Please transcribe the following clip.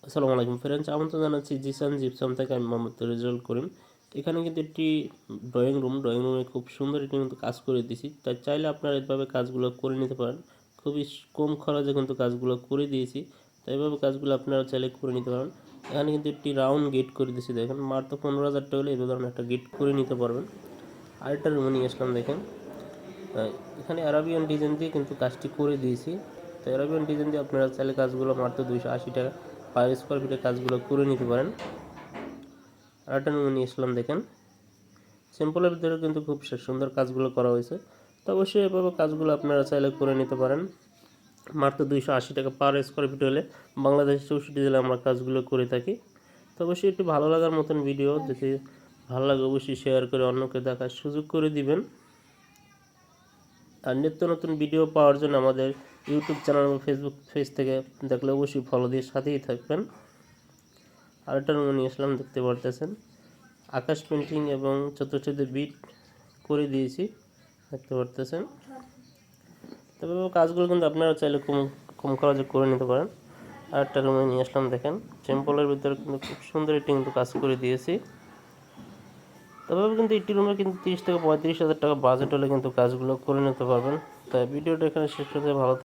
আসসালামু আলাইকুম ফ্রেন্ডস, আমন্ত্রণ জানাচ্ছি জিসান জিপসাম থেকে। আমি মোহাম্মদ রেজাউল করিম। এখানে কিন্তু একটি ড্রয়িং রুমে খুব সুন্দর এটি কিন্তু কাজ করে দিয়েছি। তাই চাইলে আপনারা এভাবে কাজগুলো করে নিতে পারেন। খুবই কম খরচে কিন্তু কাজগুলো করে দিয়েছি। তাই এভাবে কাজগুলো আপনারা চাইলে করে নিতে পারেন। এখানে কিন্তু একটি রাউন্ড গেট করে দিয়েছি, দেখেন মাত্র 15,000 টাকা হলে এই ধরনের একটা গেট করে নিতে পারবেন। আরেকটা রুমে নিয়ে আসলাম, দেখেন এখানে অ্যারাবিয়ান ডিজাইন দিয়ে কিন্তু কাজটি করে দিয়েছি। তো অ্যারাবিয়ান ডিজাইন দিয়ে আপনারা চাইলে কাজগুলো মাত্র 280 টাকা পার স্কোয়ার ফিটে কাজগুলো করে নিতে পারেন। আরেকটা রুমে নিয়ে আসলাম, দেখেন সিম্পলের ভিতরে কিন্তু খুব সুন্দর কাজগুলো করা হয়েছে। তো অবশ্যই এভাবে কাজগুলো আপনারা চাইলে করে নিতে পারেন। মাত্র 280 টাকা পার স্কোয়ার ফিট হলে বাংলাদেশের 64 জেলায় আমরা কাজগুলো করে থাকি। তো অবশ্যই একটু ভালো লাগার মতন ভিডিও, যদি ভালো লাগে অবশ্যই শেয়ার করে অন্যকে দেখার সুযোগ করে দিবেন। আর নিত্য নতুন ভিডিও পাওয়ার জন্য আমাদের ইউটিউব চ্যানেল এবং ফেসবুক পেজ থেকে দেখলে অবশ্যই ফলো দিয়ে সাথেই থাকবেন। আরেকটা রুমে নিয়ে আসলাম, দেখতে পারতেছেন আকাশ পেন্টিং এবং চতুর্থে বিট করে দিয়েছি, দেখতে পারতেছেন। তবে কাজগুলো কিন্তু আপনারা চাইলে কম কম খরচে করে নিতে পারেন। আরেকটা রুমে নিয়ে আসলাম, দেখেন সিম্পলের ভিতরে কিন্তু খুব সুন্দর একটি কিন্তু কাজ করে দিয়েছি। তবে কিন্তু একটি রুমে কিন্তু 30 থেকে 35 হাজার টাকা বাজেট হলে কিন্তু কাজগুলো করে নিতে পারবেন। তাই ভিডিওটা এখানে শেষ করতে ভালো।